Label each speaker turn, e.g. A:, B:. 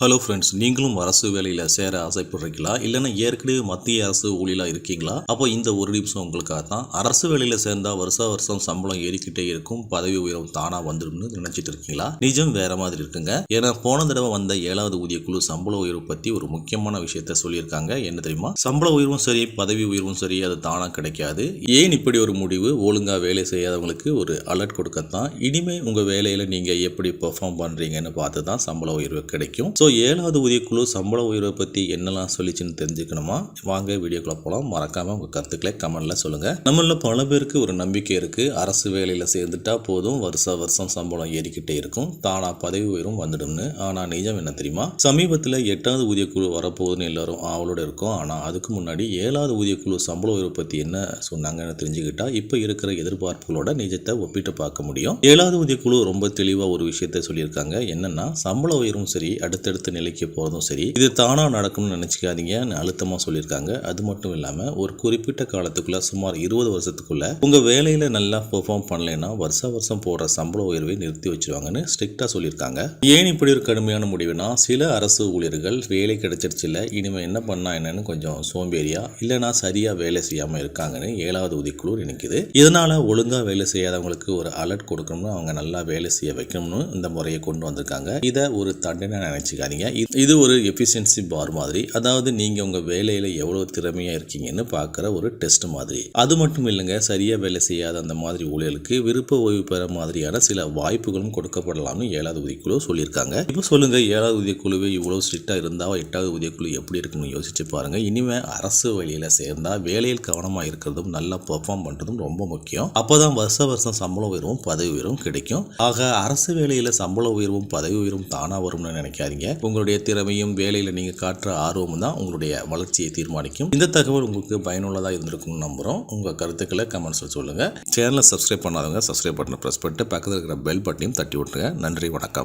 A: Hello friends, நீங்களும் அரசு வேலையில் சேர ஆசைப்படுறீங்களா? இல்லைன்னா ஏற்கனவே மத்திய அரசு ஊழியலாக இருக்கீங்களா? அப்போ இந்த ஒரு நிமிஷம் உங்களுக்காக தான். அரசு வேலையில் சேர்ந்தால் வருஷம் சம்பளம் ஏறிக்கிட்டே இருக்கும், பதவி உயர்வு தானாக வந்துடும்னு நினச்சிட்டு இருக்கீங்களா? நிஜம் வேற மாதிரி இருக்குங்க. ஏன்னா போன தடவை வந்த 7வது ஊதியக்குழு சம்பள உயர்வு பற்றி ஒரு முக்கியமான விஷயத்த சொல்லியிருக்காங்க. என்ன தெரியுமா? சம்பள உயர்வும் சரி, பதவி உயர்வும் சரி, அது தானாக கிடைக்காது. ஏன் இப்படி ஒரு முடிவு? ஒழுங்காக வேலை செய்யாதவங்களுக்கு ஒரு அலர்ட் கொடுக்கத்தான். இனிமேல் உங்கள் வேலையில் நீங்கள் எப்படி பெர்ஃபார்ம் பண்ணுறீங்கன்னு பார்த்து தான் சம்பள உயர்வு கிடைக்கும். 7வது ஊதியக்குழு சம்பள உயர்வை பற்றி என்னெல்லாம் சொல்லிச்சுன்னு தெரிஞ்சுக்கணுமா? வாங்க வீடியோக்குள்ள போகலாம். மறக்காமல் உங்கள் கருத்துக்களை கமெண்ட்டில் சொல்லுங்கள். நம்மள பல பேருக்கு ஒரு நம்பிக்கை இருக்குது, அரசு வேலையில் சேர்ந்துட்டா போதும், வருஷம் சம்பளம் ஏறிக்கிட்டே இருக்கும், தானா பதவி உயர்வும் வந்துடும்னு. ஆனால் நிஜம் என்ன தெரியுமா? சமீபத்தில் 8வது ஊதியக்குழு வரப்போகுதுன்னு எல்லாரும் ஆவலோடு இருக்கும். ஆனால் அதுக்கு முன்னாடி 7வது ஊதியக்குழு சம்பள உயர்வு பற்றி என்ன சொன்னாங்கன்னு தெரிஞ்சுக்கிட்டா இப்போ இருக்கிற எதிர்பார்ப்புகளோட நிஜத்தை ஒப்பிட்டு பார்க்க முடியும். 7வது ஊதியக்குழு ரொம்ப தெளிவாக ஒரு விஷயத்தை சொல்லியிருக்காங்க. என்னன்னா, சம்பள உயர்வும் சரி, அடுத்தடுத்த நிலைக்கு போகிறதும் சரி, இது தானா நடக்கும்னு நினைச்சுக்காதீங்க, அழுத்தமாக சொல்லியிருக்காங்க. அது மட்டும் இல்லாமல் ஒரு குறிப்பிட்ட காலத்துக்குள்ள, சுமார் 20 வருஷத்துக்குள்ள உங்க வேலையில நல்லா பெர்ஃபார்ம் பண்ணலைன்னா வருஷம் போடுற சம்பள உயர்வை நிறுத்தி வச்சிருவாங்கன்னு ஸ்ட்ரிக்டா சொல்லியிருக்காங்க. ஏன் இப்படி ஒரு கடுமையான முடிவுனா, சில அரசு ஊழியர்கள் வேலை கிடைச்சிருச்சு இல்ல, இனிமே என்ன பண்ணா என்னன்னு கொஞ்சம் சோம்பேறியா இல்லைன்னா சரியா வேலை செய்யாம இருக்காங்கன்னு 7வது ஊதியக்குழு நினைக்குது. இதனால ஒழுங்கா வேலை செய்யாதவங்களுக்கு ஒரு அலர்ட் கொடுக்கணும்னு, அவங்க நல்லா வேலை செய்ய வைக்கணும்னு இந்த முறையை கொண்டு வந்திருக்காங்க. இதை ஒரு தண்டனை நினைச்சுக்காதீங்க. இது ஒரு எஃபிஷியன்சி பார் மாதிரி, அதாவது நீங்க உங்க வேலையில எவ்வளவு திறமையா இருக்கீங்கன்னு பார்க்குற ஒரு டெஸ்ட் மாதிரி. அது மட்டும் இல்லைங்க, சரியா வேலை செய்யாத அந்த மாதிரி ஊழியர்களுக்கு விருப்ப ஓய்வு பெற மாதிரியான சில வாய்ப்புகளும் கொடுக்கப்படலாம்னு 7வது ஊதியக்குழு சொல்லியிருக்காங்க. இப்போ சொல்லுங்க, 7வது ஊதியக்குழுவே இவ்வளவு ஸ்ட்ரிக்டா இருந்தா 8வது ஊதியக்குழு எப்படி இருக்குன்னு யோசிச்சு பாருங்க. இனிமே அரசு வேலையில சேர்ந்தா வேலையில் கவனமா இருக்கிறதும் நல்லா பெர்ஃபார்ம் பண்றதும் ரொம்ப முக்கியம். அப்பதான் வருஷம் சம்பள உயர்வும் பதவி உயர்வும் கிடைக்கும். ஆக அரசு வேலையில சம்பள உயர்வும் பதவி உயர்வும் தானா வரும்னு நினைக்காதீங்க. உங்களுடைய திறமையும் வேலையில் நீங்கள் காட்டுற ஆர்வமும் தான் உங்களுடைய வளர்ச்சியை தீர்மானிக்கும். இந்த தகவல் உங்களுக்கு பயனுள்ளதாக இருந்திருக்கும்னு நம்புகிறோம். உங்கள் கருத்துக்களை கமெண்ட்ஸில் சொல்லுங்கள். சேனலை சப்ஸ்கிரைப் பண்ணாதவங்க சப்ஸ்கிரைப் பட்டனை ப்ரெஸ் பண்ணிட்டு பக்கத்தில் இருக்கிற பெல் பட்டனையும் தட்டி விட்டுருங்க. நன்றி, வணக்கம்.